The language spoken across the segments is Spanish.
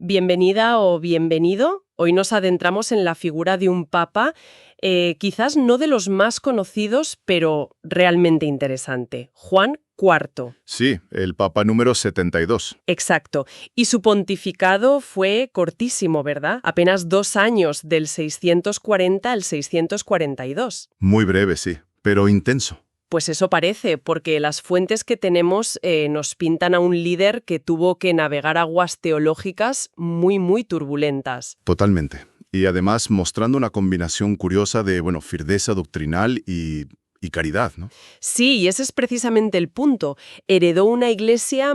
Bienvenida o bienvenido. Hoy nos adentramos en la figura de un papa, quizás no de los más conocidos, pero realmente interesante, Juan IV. Sí, el Papa número 72. Exacto. Y su pontificado fue cortísimo, ¿verdad? Apenas 2 años, del 640 al 642. Muy breve, sí, pero intenso. Pues eso parece, porque las fuentes que tenemos nos pintan a un líder que tuvo que navegar aguas teológicas muy turbulentas. Totalmente. Y además mostrando una combinación curiosa de, firmeza doctrinal y caridad, ¿no? Sí, y ese es precisamente el punto. Heredó una iglesia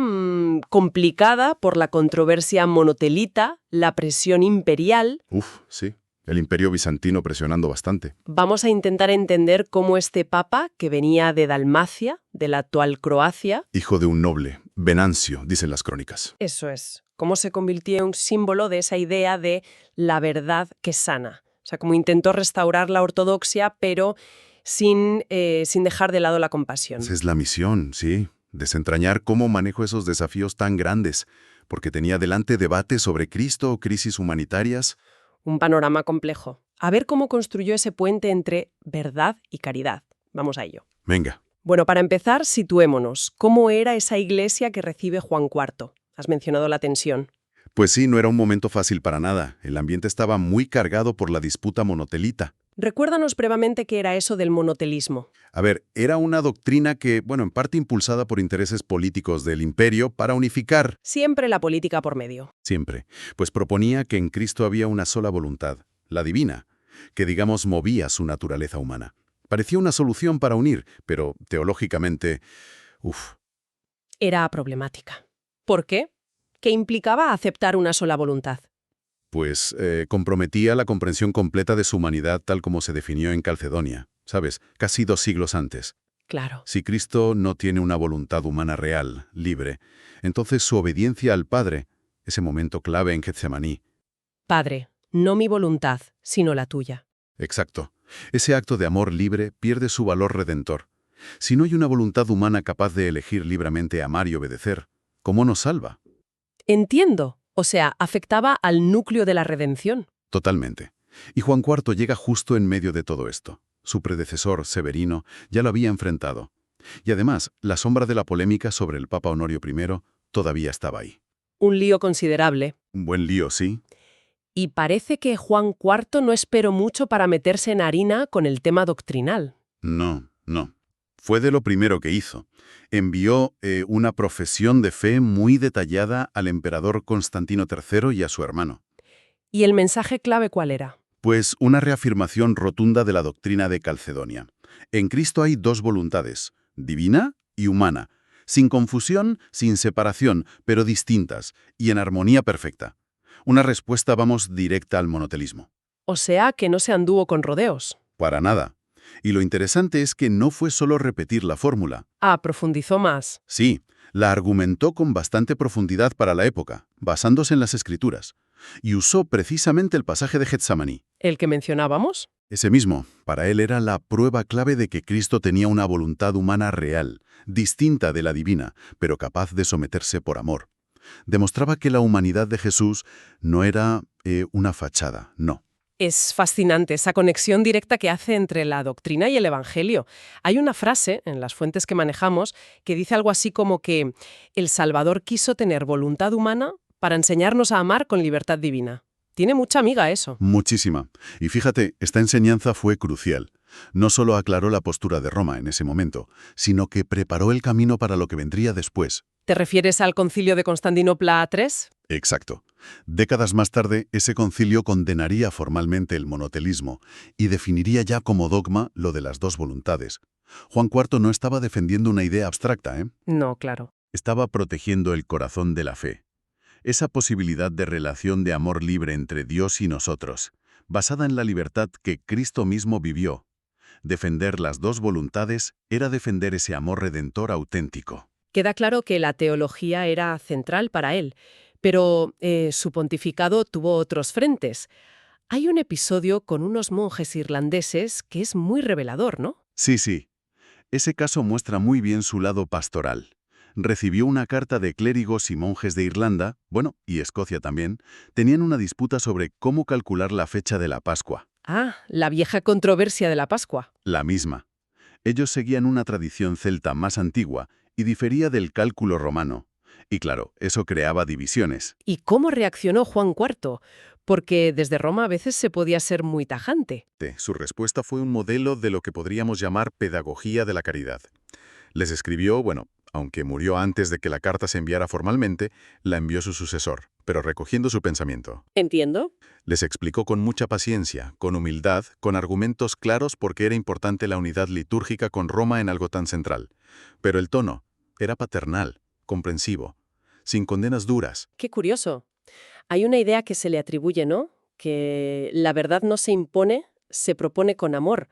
complicada por la controversia monotelita, la presión imperial. Sí. El Imperio Bizantino presionando bastante. Vamos a intentar entender cómo este papa, que venía de Dalmacia, de la actual Croacia. Hijo de un noble, Venancio, dicen las crónicas. Eso es. Cómo se convirtió en un símbolo de esa idea de la verdad que sana. O sea, como intentó restaurar la ortodoxia, pero sin dejar de lado la compasión. Esa es la misión, sí. Desentrañar cómo manejo esos desafíos tan grandes, porque tenía delante debate sobre Cristo o crisis humanitarias. Un panorama complejo. A ver cómo construyó ese puente entre verdad y caridad. Vamos a ello. Venga. Bueno, para empezar, situémonos. ¿Cómo era esa iglesia que recibe Juan IV? Has mencionado la tensión. Pues sí, no era un momento fácil para nada. El ambiente estaba muy cargado por la disputa monotelita. Recuérdanos brevemente qué era eso del monotelismo. A ver, era una doctrina que, en parte impulsada por intereses políticos del imperio para unificar. Siempre la política por medio. Siempre. Pues proponía que en Cristo había una sola voluntad, la divina, que digamos movía su naturaleza humana. Parecía una solución para unir, pero teológicamente, Era problemática. ¿Por qué? ¿Qué implicaba aceptar una sola voluntad? Pues comprometía la comprensión completa de su humanidad tal como se definió en Calcedonia, ¿sabes? Casi 2 siglos antes. Claro. Si Cristo no tiene una voluntad humana real, libre, entonces su obediencia al Padre, ese momento clave en Getsemaní. Padre, no mi voluntad, sino la tuya. Exacto. Ese acto de amor libre pierde su valor redentor. Si no hay una voluntad humana capaz de elegir libremente amar y obedecer, ¿cómo nos salva? Entiendo. O sea, afectaba al núcleo de la redención. Totalmente. Y Juan IV llega justo en medio de todo esto. Su predecesor, Severino, ya lo había enfrentado. Y además, la sombra de la polémica sobre el Papa Honorio I todavía estaba ahí. Un lío considerable. Un buen lío, sí. Y parece que Juan IV no esperó mucho para meterse en harina con el tema doctrinal. No. Fue de lo primero que hizo. Envió una profesión de fe muy detallada al emperador Constantino III y a su hermano. ¿Y el mensaje clave cuál era? Pues una reafirmación rotunda de la doctrina de Calcedonia. En Cristo hay 2 voluntades, divina y humana, sin confusión, sin separación, pero distintas, y en armonía perfecta. Una respuesta, directa al monotelismo. O sea, que no se anduvo con rodeos. Para nada. Y lo interesante es que no fue solo repetir la fórmula. Profundizó más. Sí, la argumentó con bastante profundidad para la época, basándose en las Escrituras, y usó precisamente el pasaje de Getsemaní. ¿El que mencionábamos? Ese mismo, para él era la prueba clave de que Cristo tenía una voluntad humana real, distinta de la divina, pero capaz de someterse por amor. Demostraba que la humanidad de Jesús no era una fachada, no. Es fascinante esa conexión directa que hace entre la doctrina y el Evangelio. Hay una frase en las fuentes que manejamos que dice algo así como que el Salvador quiso tener voluntad humana para enseñarnos a amar con libertad divina. Tiene mucha miga eso. Muchísima. Y fíjate, esta enseñanza fue crucial. No solo aclaró la postura de Roma en ese momento, sino que preparó el camino para lo que vendría después. ¿Te refieres al concilio de Constantinopla III? Exacto. Décadas más tarde, ese concilio condenaría formalmente el monotelismo y definiría ya como dogma lo de las 2 voluntades. Juan IV no estaba defendiendo una idea abstracta, ¿eh? No, claro. Estaba protegiendo el corazón de la fe. Esa posibilidad de relación de amor libre entre Dios y nosotros, basada en la libertad que Cristo mismo vivió. Defender las 2 voluntades era defender ese amor redentor auténtico. Queda claro que la teología era central para él, pero su pontificado tuvo otros frentes. Hay un episodio con unos monjes irlandeses que es muy revelador, ¿no? Sí. Ese caso muestra muy bien su lado pastoral. recibió una carta de clérigos y monjes de Irlanda, bueno, y Escocia también, tenían una disputa sobre cómo calcular la fecha de la Pascua. Ah, la vieja controversia de la Pascua. La misma. Ellos seguían una tradición celta más antigua y difería del cálculo romano. Y claro, eso creaba divisiones. ¿Y cómo reaccionó Juan IV? Porque desde Roma a veces se podía ser muy tajante. Su respuesta fue un modelo de lo que podríamos llamar pedagogía de la caridad. Les escribió, bueno, aunque murió antes de que la carta se enviara formalmente, la envió su sucesor, pero recogiendo su pensamiento. ¿Entiendo? Les explicó con mucha paciencia, con humildad, con argumentos claros por qué era importante la unidad litúrgica con Roma en algo tan central. Pero el tono era paternal, comprensivo, sin condenas duras. Qué curioso. Hay una idea que se le atribuye, ¿no? Que la verdad no se impone, se propone con amor.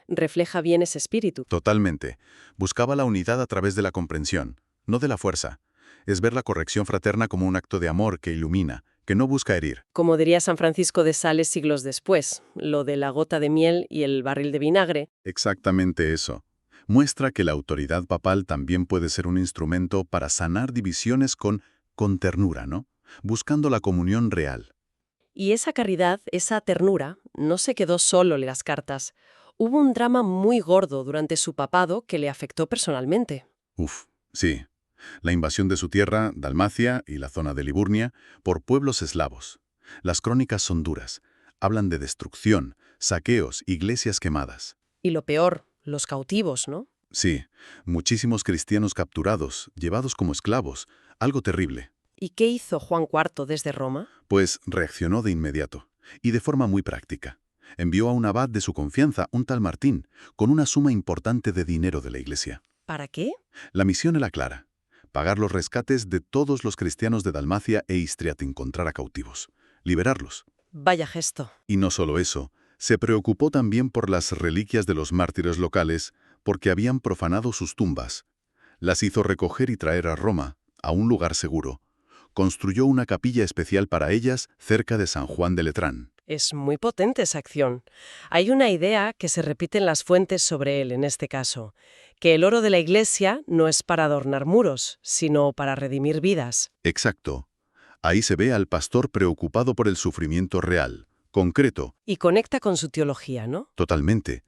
Refleja bien ese espíritu. Totalmente. Buscaba la unidad a través de la comprensión, no de la fuerza. Es ver la corrección fraterna como un acto de amor que ilumina, que no busca herir. Como diría San Francisco de Sales siglos después, lo de la gota de miel y el barril de vinagre. Exactamente eso. Muestra que la autoridad papal también puede ser un instrumento para sanar divisiones con ternura, ¿no? Buscando la comunión real. Y esa caridad, esa ternura, no se quedó solo en las cartas. Hubo un drama muy gordo durante su papado que le afectó personalmente. Sí. La invasión de su tierra, Dalmacia y la zona de Liburnia, por pueblos eslavos. Las crónicas son duras. Hablan de destrucción, saqueos, iglesias quemadas. Y lo peor, los cautivos, ¿no? Sí, muchísimos cristianos capturados, llevados como esclavos. Algo terrible. ¿Y qué hizo Juan IV desde Roma? Pues reaccionó de inmediato, y de forma muy práctica. Envió a un abad de su confianza, un tal Martín, con una suma importante de dinero de la iglesia. ¿Para qué? La misión era clara: pagar los rescates de todos los cristianos de Dalmacia e Istria que encontrara cautivos, liberarlos. Vaya gesto. Y no solo eso, se preocupó también por las reliquias de los mártires locales, porque habían profanado sus tumbas. Las hizo recoger y traer a Roma, a un lugar seguro. Construyó una capilla especial para ellas cerca de San Juan de Letrán. Es muy potente esa acción. Hay una idea que se repite en las fuentes sobre él en este caso, que el oro de la iglesia no es para adornar muros, sino para redimir vidas. Exacto. Ahí se ve al pastor preocupado por el sufrimiento real, concreto, Y conecta con su teología, ¿no? totalmente.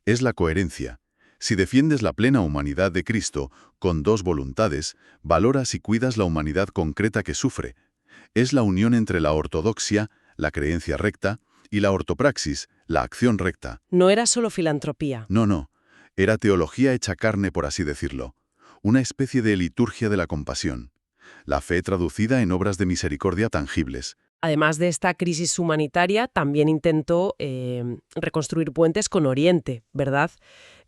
Es la coherencia. Si defiendes la plena humanidad de Cristo, con dos voluntades, valoras y cuidas la humanidad concreta que sufre. Es la unión entre la ortodoxia, la creencia recta, y la ortopraxis, la acción recta. No era solo filantropía. No. Era teología hecha carne, por así decirlo. Una especie de liturgia de la compasión. La fe traducida en obras de misericordia tangibles. Además de esta crisis humanitaria, también intentó reconstruir puentes con Oriente, ¿verdad?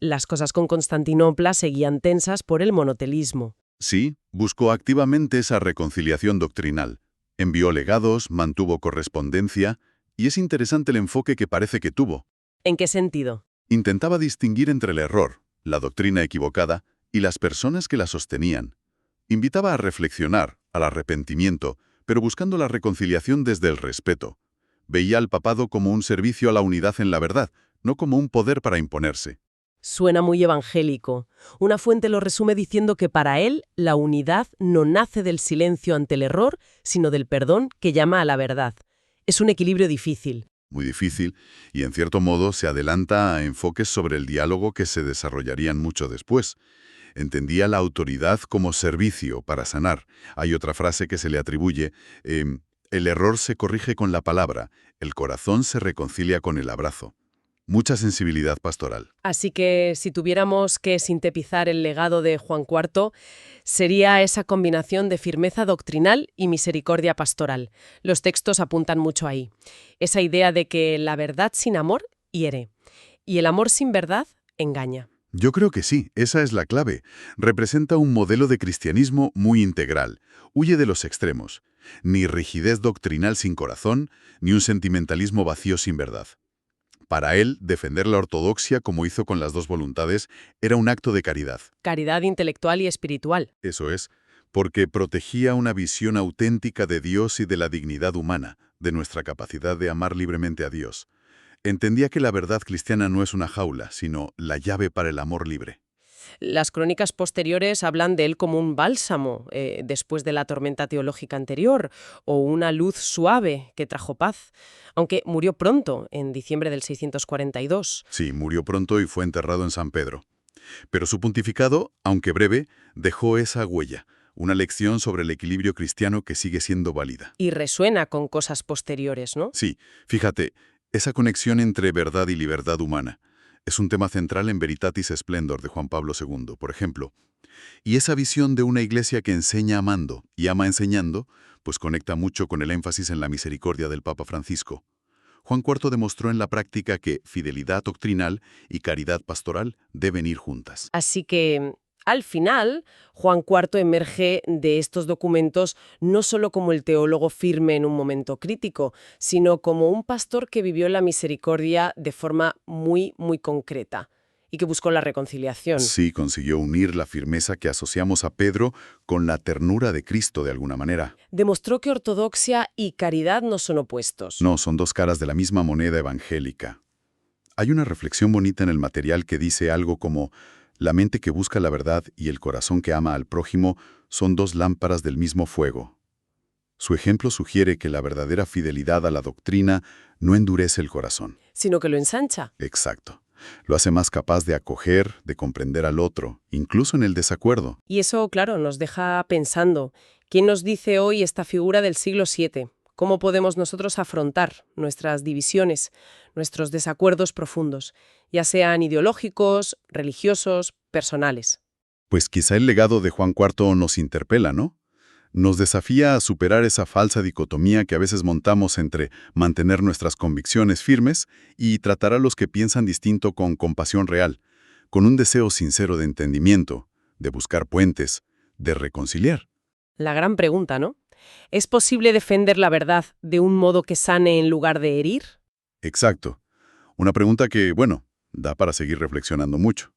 Las cosas con Constantinopla seguían tensas por el monotelismo. Sí, buscó activamente esa reconciliación doctrinal. Envió legados, mantuvo correspondencia, y es interesante el enfoque que parece que tuvo. ¿En qué sentido? Intentaba distinguir entre el error, la doctrina equivocada, y las personas que la sostenían. Invitaba a reflexionar, al arrepentimiento, pero buscando la reconciliación desde el respeto. Veía al papado como un servicio a la unidad en la verdad, no como un poder para imponerse. Suena muy evangélico. Una fuente lo resume diciendo que para él la unidad no nace del silencio ante el error, sino del perdón que llama a la verdad. Es un equilibrio difícil. Muy difícil, y en cierto modo se adelanta a enfoques sobre el diálogo que se desarrollarían mucho después. Entendía la autoridad como servicio para sanar. Hay otra frase que se le atribuye: el error se corrige con la palabra, el corazón se reconcilia con el abrazo. Mucha sensibilidad pastoral. Así que si tuviéramos que sintetizar el legado de Juan IV, sería esa combinación de firmeza doctrinal y misericordia pastoral. Los textos apuntan mucho ahí. Esa idea de que la verdad sin amor hiere y el amor sin verdad engaña. Yo creo que sí, esa es la clave. Representa un modelo de cristianismo muy integral. Huye de los extremos. Ni rigidez doctrinal sin corazón, ni un sentimentalismo vacío sin verdad. Para él, defender la ortodoxia, como hizo con las dos voluntades, era un acto de caridad. Caridad intelectual y espiritual. Eso es, porque protegía una visión auténtica de Dios y de la dignidad humana, de nuestra capacidad de amar libremente a Dios. Entendía que la verdad cristiana no es una jaula, sino la llave para el amor libre. Las crónicas posteriores hablan de él como un bálsamo después de la tormenta teológica anterior, o una luz suave que trajo paz, aunque murió pronto, en diciembre del 642. Sí, murió pronto y fue enterrado en San Pedro. Pero su pontificado, aunque breve, dejó esa huella, una lección sobre el equilibrio cristiano que sigue siendo válida. Y resuena con cosas posteriores, ¿no? Sí, fíjate, esa conexión entre verdad y libertad humana es un tema central en Veritatis Splendor de Juan Pablo II, por ejemplo. Y esa visión de una iglesia que enseña amando y ama enseñando, pues conecta mucho con el énfasis en la misericordia del Papa Francisco. Juan IV demostró en la práctica que fidelidad doctrinal y caridad pastoral deben ir juntas. Así que, al final, Juan IV emerge de estos documentos no solo como el teólogo firme en un momento crítico, sino como un pastor que vivió la misericordia de forma muy, muy concreta y que buscó la reconciliación. Sí, consiguió unir la firmeza que asociamos a Pedro con la ternura de Cristo de alguna manera. Demostró que ortodoxia y caridad no son opuestos. No, son dos caras de la misma moneda evangélica. Hay una reflexión bonita en el material que dice algo como: la mente que busca la verdad y el corazón que ama al prójimo son dos lámparas del mismo fuego. Su ejemplo sugiere que la verdadera fidelidad a la doctrina no endurece el corazón. Sino que lo ensancha. Exacto. Lo hace más capaz de acoger, de comprender al otro, incluso en el desacuerdo. Y eso, claro, nos deja pensando. ¿Quién nos dice hoy esta figura del siglo VII? ¿Cómo podemos nosotros afrontar nuestras divisiones, nuestros desacuerdos profundos, ya sean ideológicos, religiosos, personales? Pues quizá el legado de Juan IV nos interpela, ¿no? Nos desafía a superar esa falsa dicotomía que a veces montamos entre mantener nuestras convicciones firmes y tratar a los que piensan distinto con compasión real, con un deseo sincero de entendimiento, de buscar puentes, de reconciliar. La gran pregunta, ¿no? ¿Es posible defender la verdad de un modo que sane en lugar de herir? Exacto. Una pregunta que, bueno, da para seguir reflexionando mucho.